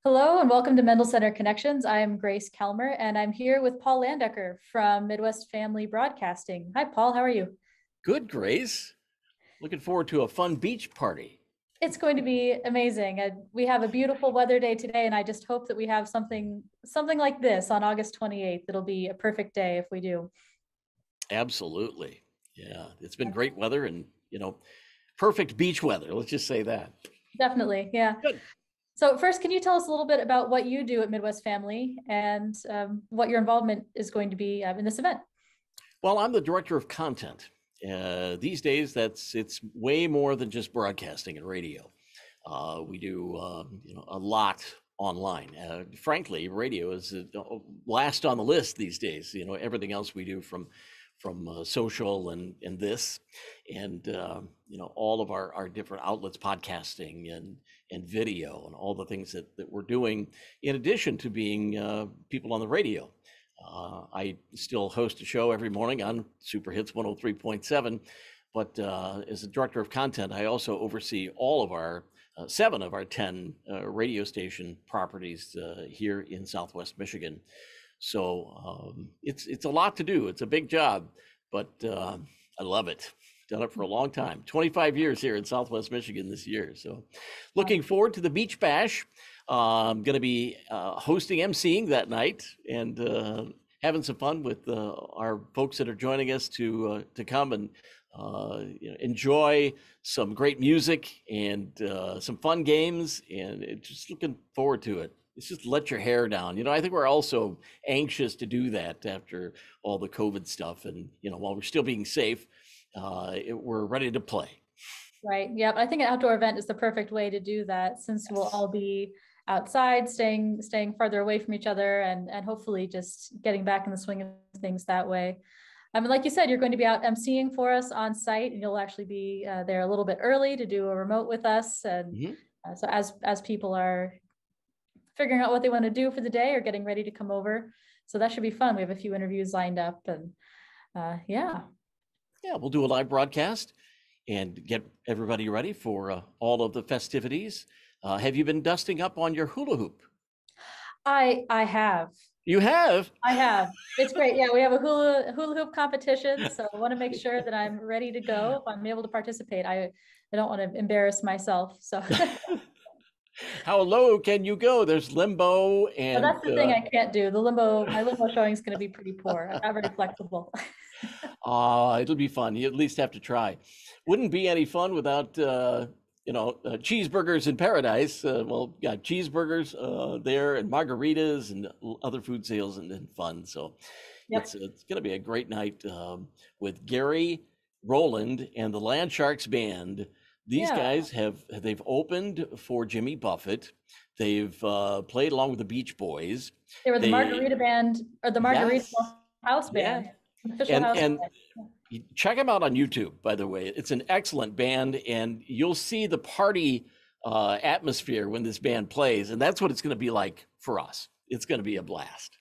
Hello and welcome to Mendel Center Connections. I am Grace Kelmer and I'm here with Paul Layendecker from Midwest Family Broadcasting. Hi, Paul. How are you? Good, Grace. Looking forward to a fun beach party. It's going to be amazing. We have a beautiful weather day today, and I just hope that we have something like this on August 28th. It'll be a perfect day if we do. Absolutely. Yeah, it's been great weather and, perfect beach weather. Let's just say that. Definitely. Yeah. Good. So first, can you tell us a little bit about what you do at Midwest Family and what your involvement is going to be in this event? Well, I'm the director of content. These days, it's way more than just broadcasting and radio. We do a lot online. Frankly, radio is last on the list these days. Everything else we do from social and this and all of our different outlets, podcasting and video and all the things that we're doing in addition to being people on the radio. I still host a show every morning on SuperHits 103.7, but as the director of content, I also oversee all of our 7 of our 10 radio station properties here in Southwest Michigan. So it's a lot to do. It's a big job, but I love it. Done it for a long time. 25 years here in Southwest Michigan this year. So looking forward to the Beach Bash. I'm going to be hosting, emceeing that night, and having some fun with our folks that are joining us to come and enjoy some great music and some fun games, and just looking forward to it. It's just let your hair down. I think we're also anxious to do that after all the COVID stuff, and while we're still being safe, we're ready to play. Right. Yeah. I think an outdoor event is the perfect way to do that, since we'll all be outside, staying farther away from each other, and hopefully just getting back in the swing of things that way. Like you said, you're going to be out emceeing for us on site, and you'll actually be there a little bit early to do a remote with us. And so as people are figuring out what they want to do for the day or getting ready to come over, so that should be fun. We have a few interviews lined up, and yeah, we'll do a live broadcast and get everybody ready for all of the festivities. Have you been dusting up on your hula hoop? I have. You have? I have. It's great. Yeah, we have a hula hoop competition, so I want to make sure that I'm ready to go. If I'm able to participate, I don't want to embarrass myself. So how low can you go? There's limbo, and that's the thing I can't do. My limbo showing is going to be pretty poor. I'm not very flexible. It'll be fun. You at least have to try. Wouldn't be any fun without cheeseburgers in paradise. Cheeseburgers there, and margaritas and other food sales and fun. So it's going to be a great night with Gary Rowland and the Land Sharks Band. These guys they've opened for Jimmy Buffett. They've played along with the Beach Boys. They were the Margarita Band, or the Margarita House Band. Yeah. And check them out on YouTube, by the way. It's an excellent band, and you'll see the party atmosphere when this band plays, and that's what it's going to be like for us. It's going to be a blast.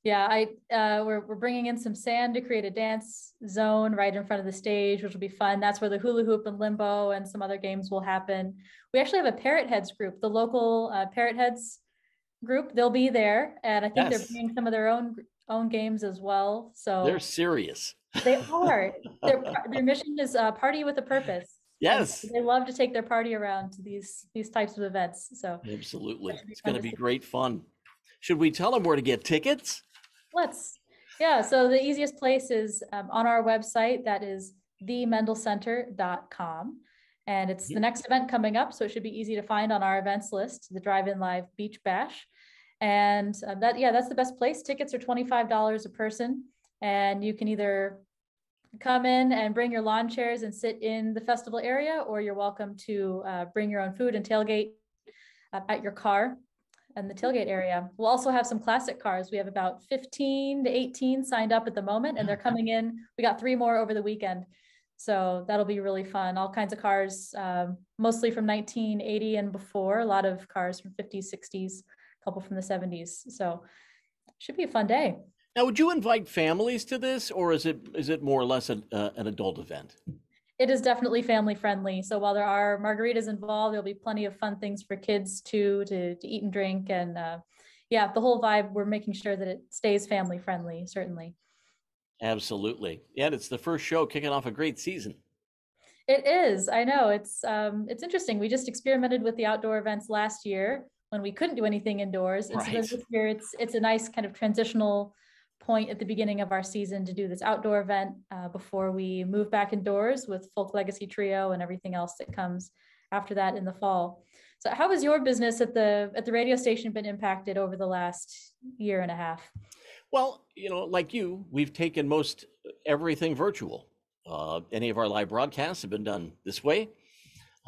Yeah, we're bringing in some sand to create a dance zone right in front of the stage, which will be fun. That's where the hula hoop and limbo and some other games will happen. We actually have a Parrot Heads group, the local Parrot Heads group. They'll be there, and I think they're bringing some of their own games as well. So they're serious. They are. Their mission is party with a purpose. Yes. And they love to take their party around to these types of events. So absolutely, it's going to be great fun. Should we tell them where to get tickets? Let's. Yeah. So the easiest place is on our website. That is themendelcenter.com. And it's the next event coming up, so it should be easy to find on our events list, the Drive-In Live Beach Bash. And that's the best place. Tickets are $25 a person, and you can either come in and bring your lawn chairs and sit in the festival area, or you're welcome to bring your own food and tailgate at your car in the tailgate area. We'll also have some classic cars. We have about 15 to 18 signed up at the moment, and they're coming in. We got 3 more over the weekend. So that'll be really fun. All kinds of cars, mostly from 1980 and before, a lot of cars from 50s, 60s, a couple from the 70s. So should be a fun day. Now, would you invite families to this, or is it more or less an adult event? It is definitely family friendly. So while there are margaritas involved, there'll be plenty of fun things for kids to eat and drink. And yeah, the whole vibe, we're making sure that it stays family friendly, certainly. Absolutely. Yeah, and it's the first show kicking off a great season. It is. I know. It's interesting. We just experimented with the outdoor events last year when we couldn't do anything indoors. And so then Right. this year it's a nice kind of transitional point at the beginning of our season to do this outdoor event before we move back indoors with Folk Legacy Trio and everything else that comes after that in the fall. So how has your business at the radio station been impacted over the last year and a half? Well, like you, we've taken most everything virtual. Any of our live broadcasts have been done this way.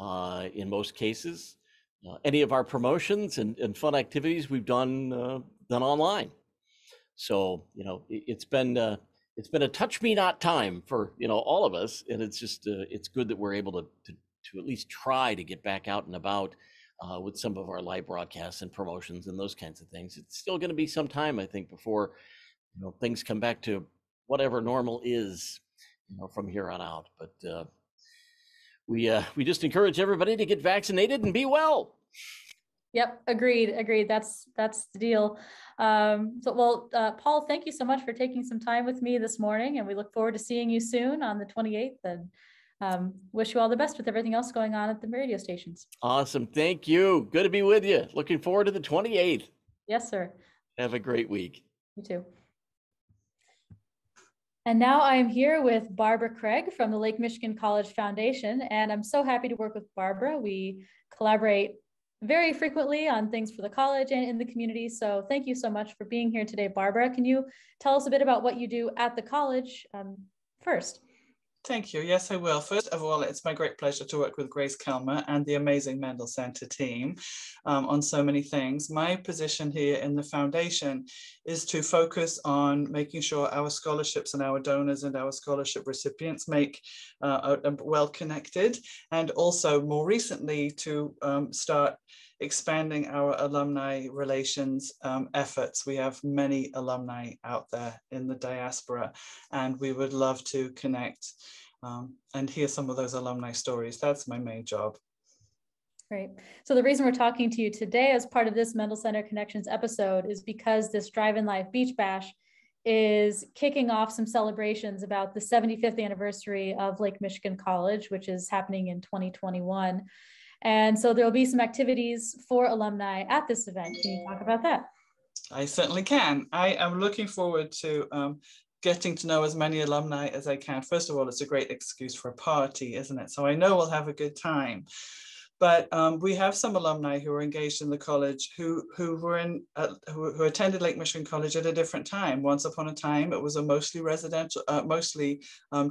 In most cases, any of our promotions and fun activities we've done online. So it's been a touch me not time for all of us, and it's just it's good that we're able to at least try to get back out and about with some of our live broadcasts and promotions and those kinds of things. It's still going to be some time, I think, before things come back to whatever normal is from here on out. But we just encourage everybody to get vaccinated and be well. Yep, agreed. That's the deal. Paul, thank you so much for taking some time with me this morning, and we look forward to seeing you soon on the 28th. And wish you all the best with everything else going on at the radio stations. Awesome, thank you. Good to be with you. Looking forward to the 28th. Yes, sir. Have a great week. You too. And now I am here with Barbara Craig from the Lake Michigan College Foundation, and I'm so happy to work with Barbara. We collaborate very frequently on things for the college and in the community. So thank you so much for being here today, Barbara. Can you tell us a bit about what you do at the college first? Thank you. Yes, I will. First of all, it's my great pleasure to work with Grace Kelmer and the amazing Mendel Center team on so many things. My position here in the foundation is to focus on making sure our scholarships and our donors and our scholarship recipients are well connected, and also more recently to start expanding our alumni relations efforts. We have many alumni out there in the diaspora, and we would love to connect and hear some of those alumni stories. That's my main job. Great. So the reason we're talking to you today as part of this Mendel Center Connections episode is because this Drive-In Live Beach Bash is kicking off some celebrations about the 75th anniversary of Lake Michigan College, which is happening in 2021. And so there'll be some activities for alumni at this event. Can you talk about that? I certainly can. I am looking forward to getting to know as many alumni as I can. First of all, it's a great excuse for a party, isn't it? So I know we'll have a good time. But we have some alumni who are engaged in the college who attended Lake Michigan College at a different time. Once upon a time, it was a mostly residential,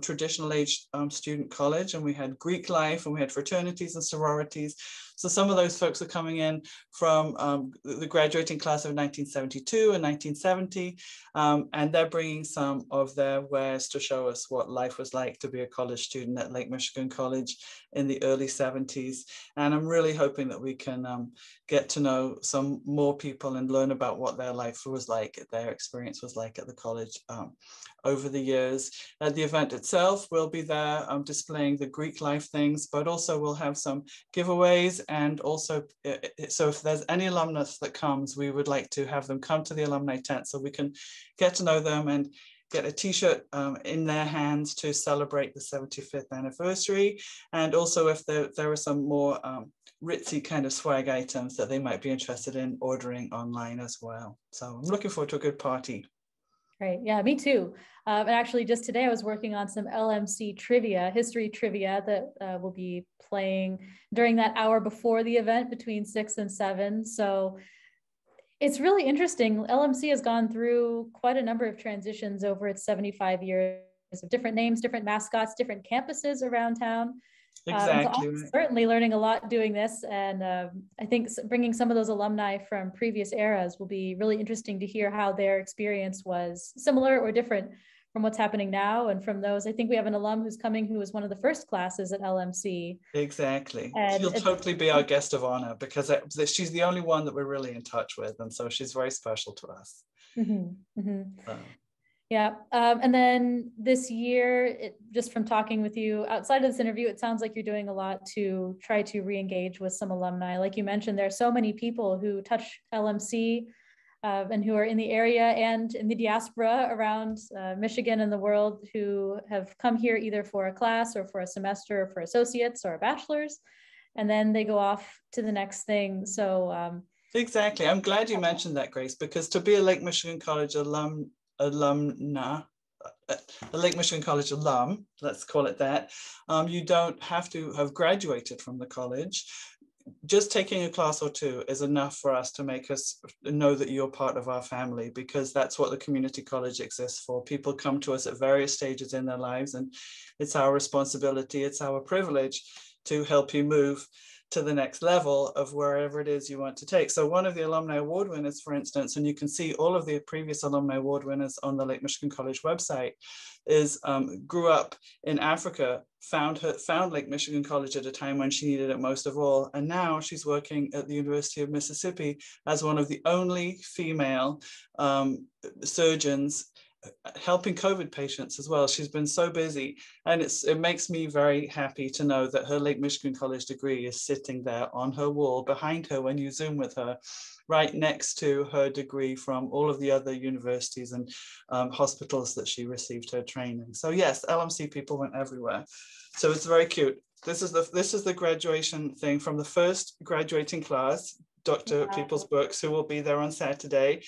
traditional age student college, and we had Greek life, and we had fraternities and sororities. So some of those folks are coming in from the graduating class of 1972 and 1970, and they're bringing some of their wares to show us what life was like to be a college student at Lake Michigan College in the early 70s. And I'm really hoping that we can get to know some more people and learn about what their life was like, their experience was like at the college over the years. At the event itself, we'll be there displaying the Greek life things, but also we'll have some giveaways. And also, so if there's any alumnus that comes, we would like to have them come to the alumni tent so we can get to know them and get a t-shirt in their hands to celebrate the 75th anniversary. And also if there are some more ritzy kind of swag items that they might be interested in ordering online as well. So I'm looking forward to a good party. Great. Yeah, me too. And actually just today I was working on some LMC trivia, history trivia that will be playing during that hour before the event between 6 and 7. So it's really interesting. LMC has gone through quite a number of transitions over its 75 years of different names, different mascots, different campuses around town. Exactly. So I'm certainly learning a lot doing this. And I think bringing some of those alumni from previous eras will be really interesting to hear how their experience was similar or different from what's happening now. And from those, I think we have an alum who's coming who was one of the first classes at LMC. Exactly. And she'll totally be our guest of honor because she's the only one that we're really in touch with. And so she's very special to us. Mm-hmm, mm-hmm. Yeah. And then this year, just from talking with you outside of this interview, it sounds like you're doing a lot to try to re-engage with some alumni. Like you mentioned, there are so many people who touch LMC and who are in the area and in the diaspora around Michigan and the world who have come here either for a class or for a semester or for associates or a bachelor's, and then they go off to the next thing. So exactly. I'm glad you mentioned that, Grace, because to be a Lake Michigan College alumna, a Lake Michigan College alum, let's call it that, you don't have to have graduated from the college. Just taking a class or two is enough for us to make us know that you're part of our family, because that's what the community college exists for. People come to us at various stages in their lives, and it's our responsibility, it's our privilege to help you move to the next level of wherever it is you want to take. So one of the alumni award winners, for instance, and you can see all of the previous alumni award winners on the Lake Michigan College website, is grew up in Africa, found Lake Michigan College at a time when she needed it most of all, and now she's working at the University of Mississippi as one of the only female surgeons helping COVID patients as well. She's been so busy, and it makes me very happy to know that her Lake Michigan College degree is sitting there on her wall behind her when you Zoom with her, right next to her degree from all of the other universities and hospitals that she received her training. So yes, LMC people went everywhere. So it's very cute. This is the graduation thing from the first graduating class. Dr. Peoples Brooks, who will be there on Saturday,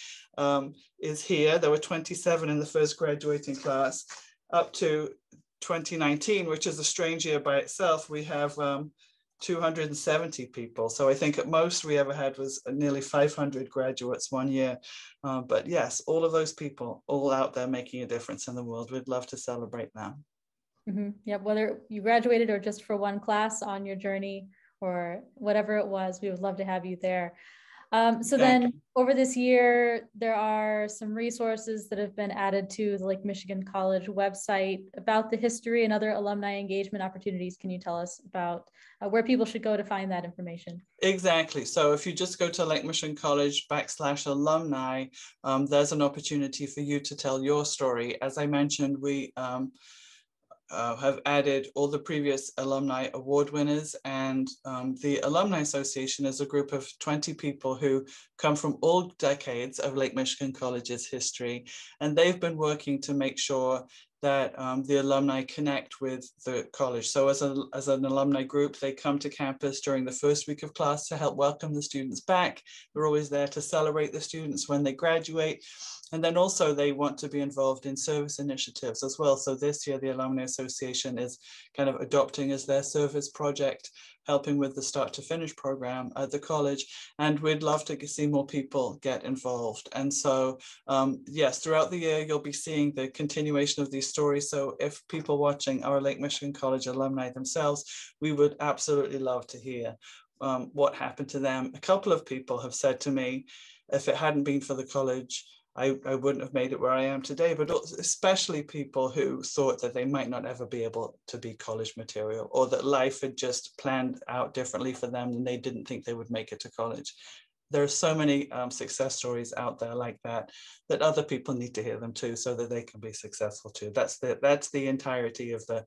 is here. There were 27 in the first graduating class. Up to 2019, which is a strange year by itself, we have 270 people. So I think at most we ever had was nearly 500 graduates one year. But yes, all of those people all out there making a difference in the world. We'd love to celebrate them. Mm-hmm. Yeah, whether you graduated or just for one class on your journey or whatever it was, we would love to have you there. So then over this year, there are some resources that have been added to the Lake Michigan College website about the history and other alumni engagement opportunities. Can you tell us about where people should go to find that information? Exactly. So if you just go to Lake Michigan College /alumni, there's an opportunity for you to tell your story. As I mentioned, we have added all the previous alumni award winners, and the Alumni Association is a group of 20 people who come from all decades of Lake Michigan College's history, and they've been working to make sure that the alumni connect with the college. So as an alumni group, they come to campus during the first week of class to help welcome the students back. We're always there to celebrate the students when they graduate. And then also they want to be involved in service initiatives as well. So this year, the Alumni Association is kind of adopting as their service project, helping with the Start to Finish program at the college. And we'd love to see more people get involved. And so, yes, throughout the year, you'll be seeing the continuation of these stories. So if people watching are Lake Michigan College alumni themselves, we would absolutely love to hear what happened to them. A couple of people have said to me, if it hadn't been for the college, I wouldn't have made it where I am today, but especially people who thought that they might not ever be able to be college material, or that life had just planned out differently for them and they didn't think they would make it to college. There are so many success stories out there like that other people need to hear them too, so that they can be successful too. That's the entirety of the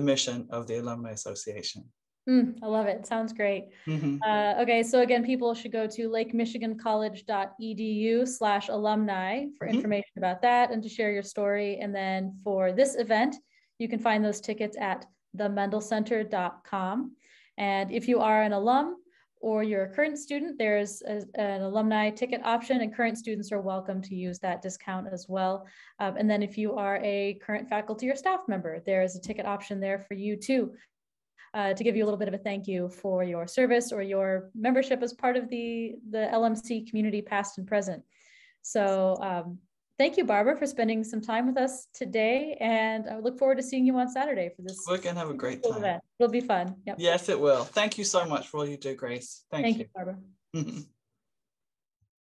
mission of the Alumni Association. I love it. Sounds great. Mm-hmm. Okay, so again, people should go to lakemichigancollege.edu/alumni for information about that and to share your story. And then for this event, you can find those tickets at themendelcenter.com. And if you are an alum or you're a current student, there's an alumni ticket option, and current students are welcome to use that discount as well. And then if you are a current faculty or staff member, there is a ticket option there for you too. To give you a little bit of a thank you for your service or your membership as part of the LMC community, past and present. So thank you, Barbara, for spending some time with us today. And I look forward to seeing you on Saturday for this. We're going to have a great time. Event. It'll be fun. Yep. Yes, it will. Thank you so much for all you do, Grace. Thank you, Barbara.